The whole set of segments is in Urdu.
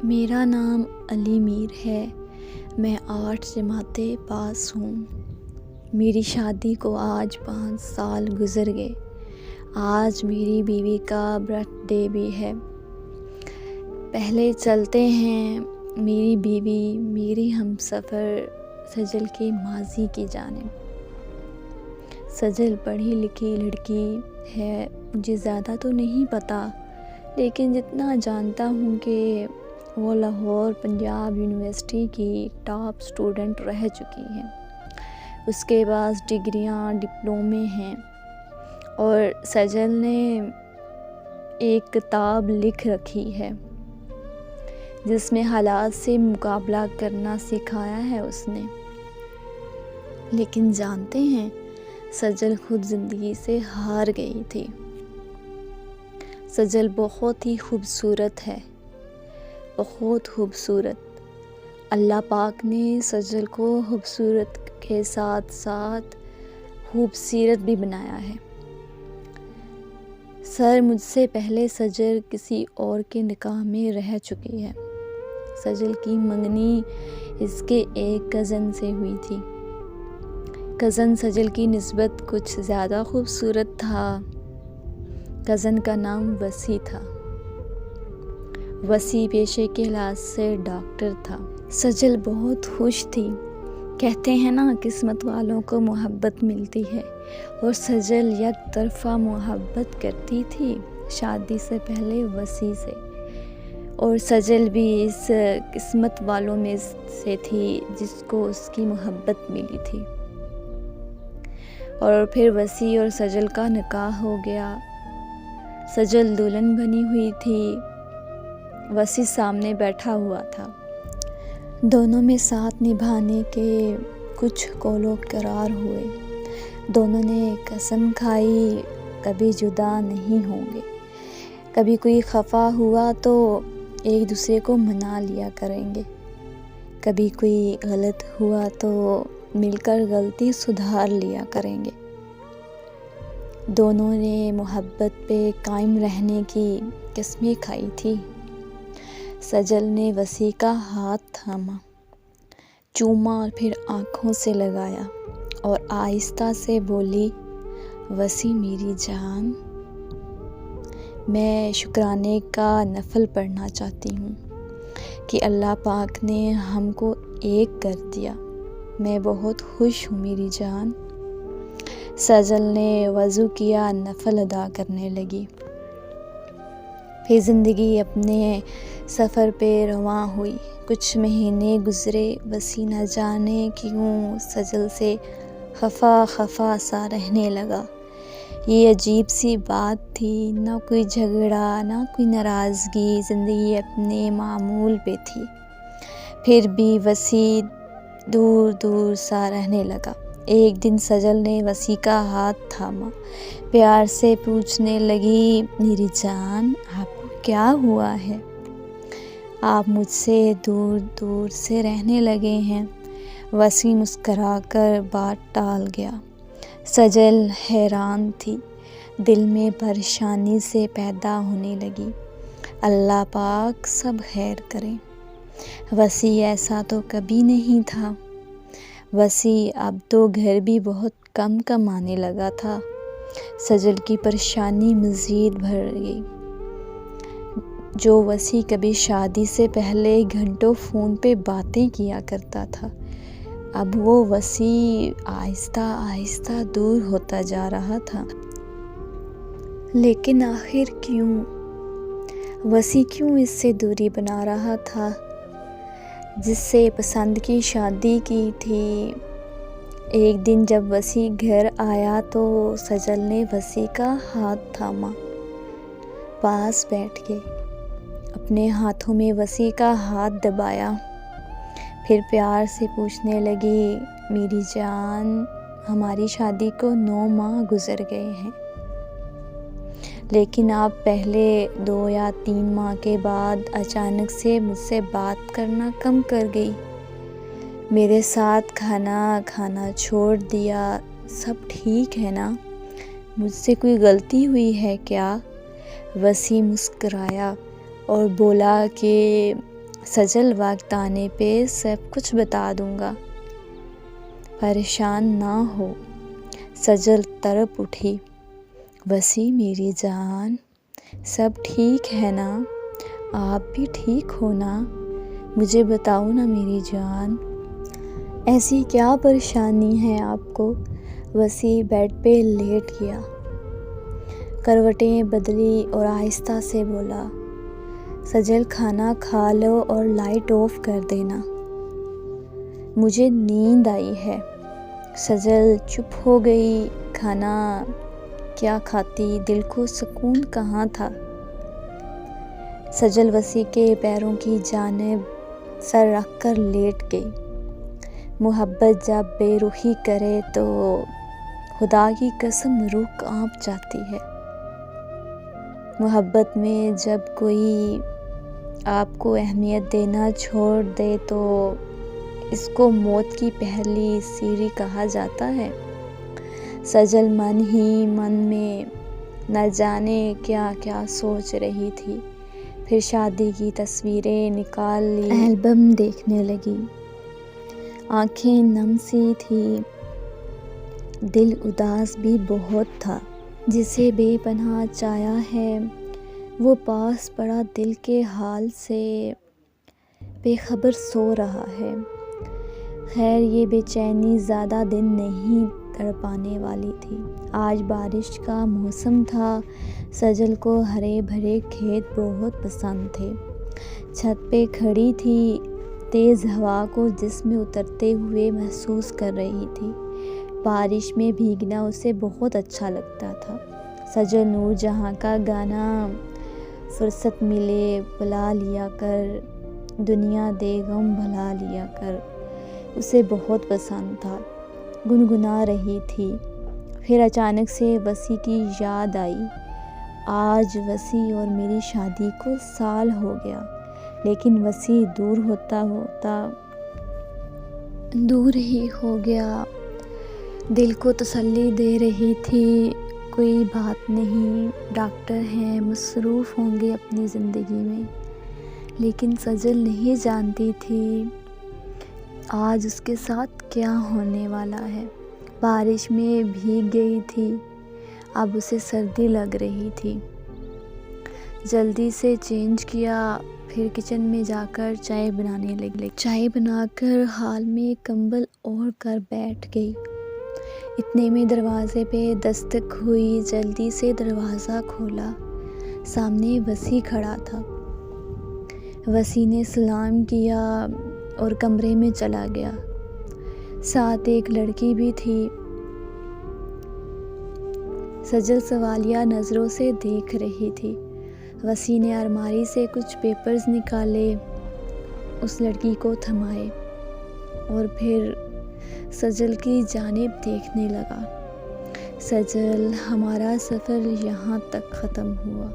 میرا نام علی میر ہے۔ میں 8 جماعتیں پاس ہوں۔ میری شادی کو آج 5 سال گزر گئے۔ آج میری بیوی کا برتھ ڈے بھی ہے۔ پہلے چلتے ہیں میری بیوی، میری ہم سفر سجل کے ماضی کی جانب۔ سجل پڑھی لکھی لڑکی ہے، مجھے زیادہ تو نہیں پتہ، لیکن جتنا جانتا ہوں کہ وہ لاہور پنجاب یونیورسٹی کی ٹاپ سٹوڈنٹ رہ چکی ہیں۔ اس کے بعد ڈگریاں، ڈپلومے ہیں، اور سجل نے ایک کتاب لکھ رکھی ہے جس میں حالات سے مقابلہ کرنا سکھایا ہے اس نے۔ لیکن جانتے ہیں سجل خود زندگی سے ہار گئی تھی۔ سجل بہت ہی خوبصورت ہے، بہت خوبصورت۔ اللہ پاک نے سجل کو خوبصورت کے ساتھ ساتھ خوبصیرت بھی بنایا ہے۔ مجھ سے پہلے سجل کسی اور کے نکاح میں رہ چکی ہے۔ سجل کی منگنی اس کے ایک کزن سے ہوئی تھی۔ کزن سجل کی نسبت کچھ زیادہ خوبصورت تھا۔ کزن کا نام وسیع تھا۔ وسیع پیشے کے لحاظ سے ڈاکٹر تھا۔ سجل بہت خوش تھی۔ کہتے ہیں نا، قسمت والوں کو محبت ملتی ہے، اور سجل یک طرفہ محبت کرتی تھی شادی سے پہلے وسیع سے، اور سجل بھی اس قسمت والوں میں سے تھی جس کو اس کی محبت ملی تھی۔ اور پھر وسیع اور سجل کا نکاح ہو گیا۔ سجل دلہن بنی ہوئی تھی، وسیع سامنے بیٹھا ہوا تھا۔ دونوں میں ساتھ نبھانے کے کچھ قول و قرار ہوئے۔ دونوں نے قسم کھائی کبھی جدا نہیں ہوں گے۔ کبھی کوئی خفا ہوا تو ایک دوسرے کو منا لیا کریں گے۔ کبھی کوئی غلط ہوا تو مل کر غلطی سدھار لیا کریں گے۔ دونوں نے محبت پہ قائم رہنے کی قسمیں کھائی تھی۔ سجل نے وسیع کا ہاتھ تھاما، چوما اور پھر آنکھوں سے لگایا اور آہستہ سے بولی، وسیع میری جان، میں شکرانے کا نفل پڑھنا چاہتی ہوں کہ اللہ پاک نے ہم کو ایک کر دیا۔ میں بہت خوش ہوں میری جان۔ سجل نے وضو کیا، نفل ادا کرنے لگی۔ پھر زندگی اپنے سفر پہ رواں ہوئی۔ کچھ مہینے گزرے، وسیع نہ جانے کیوں سجل سے خفا سا رہنے لگا۔ یہ عجیب سی بات تھی، نہ کوئی جھگڑا، نہ کوئی ناراضگی، زندگی اپنے معمول پہ تھی۔ پھر بھی وسیع دور دور سا رہنے لگا۔ ایک دن سجل نے وسیع کا ہاتھ تھاما، پیار سے پوچھنے لگی، میری جان، آپ کو کیا ہوا ہے؟ آپ مجھ سے دور دور سے رہنے لگے ہیں۔ وسیع مسکرا کر بات ٹال گیا۔ سجل حیران تھی، دل میں پریشانی سے پیدا ہونے لگی۔ اللہ پاک سب خیر کرے۔ وسیع ایسا تو کبھی نہیں تھا۔ وسیع اب تو گھر بھی بہت کم کمانے لگا تھا۔ سجل کی پریشانی مزید بڑھ گئی۔ جو وسیع کبھی شادی سے پہلے گھنٹوں فون پہ باتیں کیا کرتا تھا، اب وہ وسیع آہستہ آہستہ دور ہوتا جا رہا تھا۔ لیکن آخر کیوں؟ وسیع کیوں اس سے دوری بنا رہا تھا جس سے پسند کی شادی کی تھی؟ ایک دن جب وسیع گھر آیا تو سجل نے وسیع کا ہاتھ تھاما، پاس بیٹھ گئی، اپنے ہاتھوں میں وسیع کا ہاتھ دبایا، پھر پیار سے پوچھنے لگی، میری جان، ہماری شادی کو 9 ماہ گزر گئے ہیں، لیکن آپ پہلے 2 یا 3 ماہ کے بعد اچانک سے مجھ سے بات کرنا کم کر گئی، میرے ساتھ کھانا چھوڑ دیا، سب ٹھیک ہے نا؟ مجھ سے کوئی غلطی ہوئی ہے کیا؟ وسیع مسکرایا اور بولا کہ سجل وقت آنے پہ سب کچھ بتا دوں گا، پریشان نہ ہو۔ سجل تڑپ اٹھی، وسیع میری جان، سب ٹھیک ہے نا؟ آپ بھی ٹھیک ہو نا؟ مجھے بتاؤ نا میری جان، ایسی کیا پریشانی ہے آپ کو؟ وسیع بیڈ پہ لیٹ گیا، کروٹیں بدلی اور آہستہ سے بولا، سجل کھانا کھا لو اور لائٹ آف کر دینا، مجھے نیند آئی ہے۔ سجل چپ ہو گئی، کھانا کیا کھاتی، دل کو سکون کہاں تھا۔ سجل وسیع کے پیروں کی جانب سر رکھ کر لیٹ گئی۔ محبت جب بے رخی کرے تو خدا کی قسم روح کانپ جاتی ہے۔ محبت میں جب کوئی آپ کو اہمیت دینا چھوڑ دے تو اس کو موت کی پہلی سیڑھی کہا جاتا ہے۔ سجل من ہی من میں نہ جانے کیا کیا سوچ رہی تھی، پھر شادی کی تصویریں نکال لی، البم دیکھنے لگی، آنکھیں نم سی تھی، دل اداس بھی بہت تھا۔ جسے بے پناہ چاہا ہے وہ پاس پڑا دل کے حال سے بے خبر سو رہا ہے۔ خیر یہ بے چینی زیادہ دن نہیں تڑپانے والی تھی۔ آج بارش کا موسم تھا، سجل کو ہرے بھرے کھیت بہت پسند تھے۔ چھت پہ کھڑی تھی، تیز ہوا کو جسم میں اترتے ہوئے محسوس کر رہی تھی۔ بارش میں بھیگنا اسے بہت اچھا لگتا تھا۔ سجل نور جہاں کا گانا فرصت ملے بلا لیا کر، دنیا دے غم بھلا لیا کر اسے بہت پسند تھا، گنگنا رہی تھی۔ پھر اچانک سے وسیع کی یاد آئی۔ آج وسیع اور میری شادی کو سال ہو گیا، لیکن وسیع دور ہوتا ہوتا دور ہی ہو گیا۔ دل کو تسلی دے رہی تھی، کوئی بات نہیں، ڈاکٹر ہیں، مصروف ہوں گے اپنی زندگی میں۔ لیکن سجل نہیں جانتی تھی آج اس کے ساتھ کیا ہونے والا ہے۔ بارش میں بھیگ گئی تھی، اب اسے سردی لگ رہی تھی۔ جلدی سے چینج کیا، پھر کچن میں جا کر چائے بنانے لگی۔ چائے بنا کر ہال میں کمبل اوڑھ کر بیٹھ گئی۔ اتنے میں دروازے پہ دستک ہوئی، جلدی سے دروازہ کھولا، سامنے وسیع کھڑا تھا۔ وسیع نے سلام کیا اور کمرے میں چلا گیا۔ ساتھ ایک لڑکی بھی تھی۔ سجل سوالیہ نظروں سے دیکھ رہی تھی۔ وسیع نے الماری سے کچھ پیپرز نکالے، اس لڑکی کو تھمائے اور پھر سجل کی جانب دیکھنے لگا۔ سجل، ہمارا سفر یہاں تک ختم ہوا۔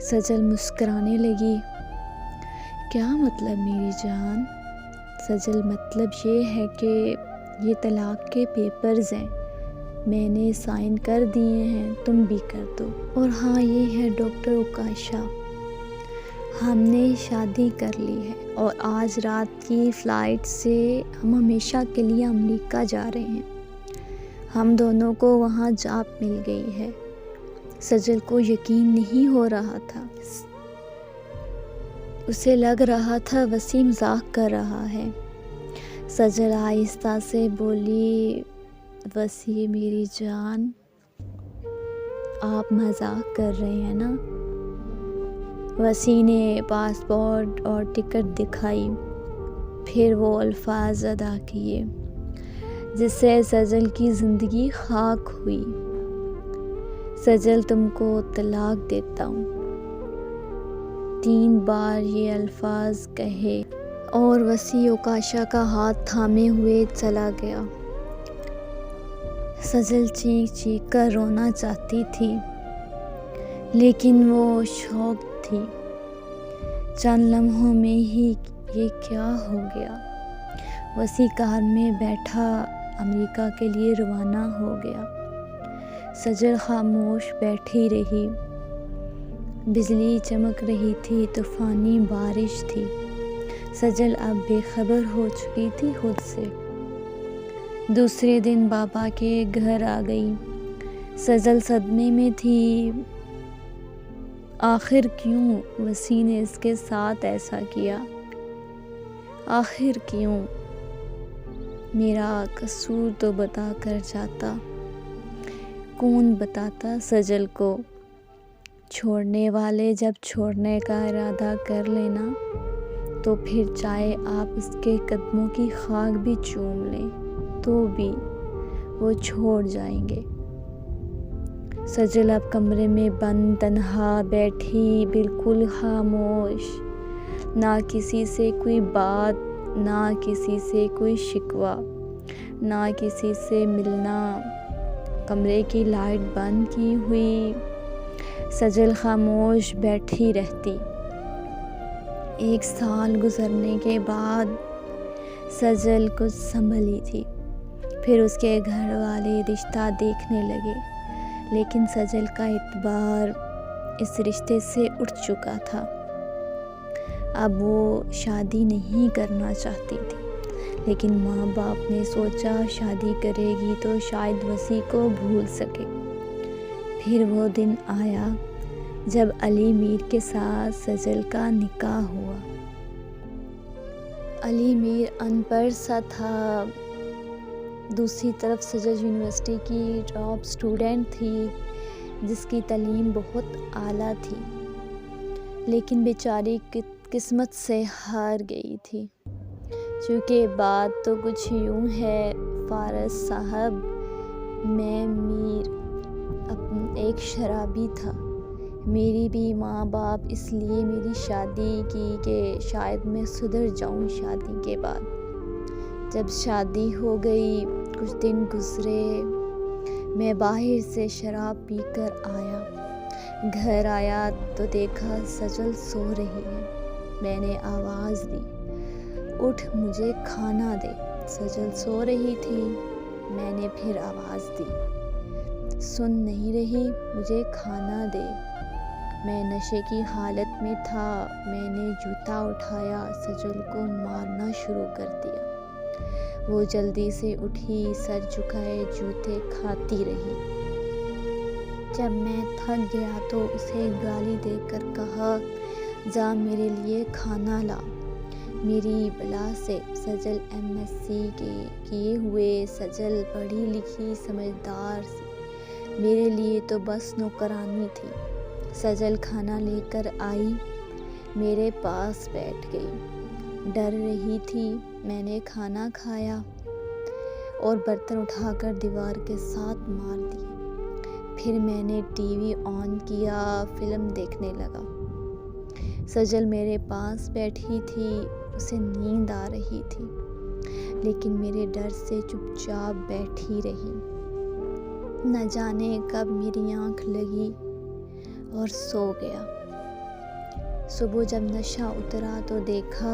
سجل مسکرانے لگی۔ کیا مطلب میری جان؟ سجل، مطلب یہ ہے کہ یہ طلاق کے پیپرز ہیں، میں نے سائن کر دیے ہیں، تم بھی کر دو۔ اور ہاں، یہ ہے ڈاکٹر اوکاشا، ہم نے شادی کر لی ہے اور آج رات کی فلائٹ سے ہم ہمیشہ کے لیے امریکہ جا رہے ہیں۔ ہم دونوں کو وہاں جاب مل گئی ہے۔ سجل کو یقین نہیں ہو رہا تھا۔ اسے لگ رہا تھا وسیع مذاق کر رہا ہے۔ سجل آہستہ سے بولی، وسیع میری جان، آپ مذاق کر رہے ہیں نا؟ وسیع نے پاسپورٹ اور ٹکٹ دکھائی، پھر وہ الفاظ ادا کیے جس سے سجل کی زندگی خاک ہوئی۔ سجل، تم کو طلاق دیتا ہوں۔ 3 بار یہ الفاظ کہے اور وسیع اوکاشا کا ہاتھ تھامے ہوئے چلا گیا۔ سجل چیخ چیخ کر رونا چاہتی تھی، لیکن وہ شوق تھی۔ چند لمحوں میں ہی یہ کیا ہو گیا؟ وسیع کار میں بیٹھا امریکہ کے لیے روانہ ہو گیا۔ سجل خاموش بیٹھی رہی۔ بجلی چمک رہی تھی، طوفانی بارش تھی۔ سجل اب بے خبر ہو چکی تھی خود سے۔ دوسرے دن بابا کے گھر آ گئی۔ سجل صدمے میں تھی۔ آخر کیوں وسیع نے اس کے ساتھ ایسا کیا؟ آخر کیوں؟ میرا قصور تو بتا کر جاتا۔ کون بتاتا سجل کو؟ چھوڑنے والے جب چھوڑنے کا ارادہ کر لینا تو پھر چاہے آپ اس کے قدموں کی خاک بھی چوم لیں تو بھی وہ چھوڑ جائیں گے۔ سجل اب کمرے میں بند تنہا بیٹھی، بالکل خاموش، نہ کسی سے کوئی بات، نہ کسی سے کوئی شکوہ، نہ کسی سے ملنا۔ کمرے کی لائٹ بند کی ہوئی سجل خاموش بیٹھی رہتی۔ 1 سال گزرنے کے بعد سجل کچھ سنبھلی تھی۔ پھر اس کے گھر والے رشتہ دیکھنے لگے، لیکن سجل کا اعتبار اس رشتے سے اٹھ چکا تھا۔ اب وہ شادی نہیں کرنا چاہتی تھی، لیکن ماں باپ نے سوچا شادی کرے گی تو شاید وسیع کو بھول سکے۔ پھر وہ دن آیا جب علی میر کے ساتھ سجل کا نکاح ہوا۔ علی میر ان پڑھ سا تھا، دوسری طرف سجل یونیورسٹی کی ٹاپ اسٹوڈنٹ تھی جس کی تعلیم بہت اعلیٰ تھی، لیکن بیچاری قسمت سے ہار گئی تھی۔ چونکہ بات تو کچھ یوں ہے فارس صاحب، میں میر ایک شرابی تھا۔ میری بھی ماں باپ اس لیے میری شادی کی کہ شاید میں سدھر جاؤں شادی کے بعد۔ جب شادی ہو گئی، کچھ دن گزرے، میں باہر سے شراب پی کر آیا۔ گھر آیا تو دیکھا سجل سو رہی ہے۔ میں نے آواز دی، اٹھ مجھے کھانا دے۔ سجل سو رہی تھی۔ میں نے پھر آواز دی، سن نہیں رہی، مجھے کھانا دے۔ میں نشے کی حالت میں تھا۔ میں نے جوتا اٹھایا، سجل کو مارنا شروع کر دیا۔ وہ جلدی سے اٹھی، سر جھکائے جوتے کھاتی رہی۔ جب میں تھک گیا تو اسے گالی دے کر کہا، جا میرے لیے کھانا لا۔ میری بلا سے سجل MSc کیے ہوئے، سجل پڑھی لکھی سمجھدار سی، میرے لیے تو بس نوکرانی تھی۔ سجل کھانا لے کر آئی، میرے پاس بیٹھ گئی، ڈر رہی تھی۔ میں نے کھانا کھایا اور برتن اٹھا کر دیوار کے ساتھ مار دیے۔ پھر میں نے ٹی وی آن کیا، فلم دیکھنے لگا۔ سجل میرے پاس بیٹھی تھی، اسے نیند آ رہی تھی، لیکن میرے ڈر سے چپ چاپ بیٹھی رہی۔ نہ جانے کب میری آنکھ لگی اور سو گیا۔ صبح جب نشہ اترا تو دیکھا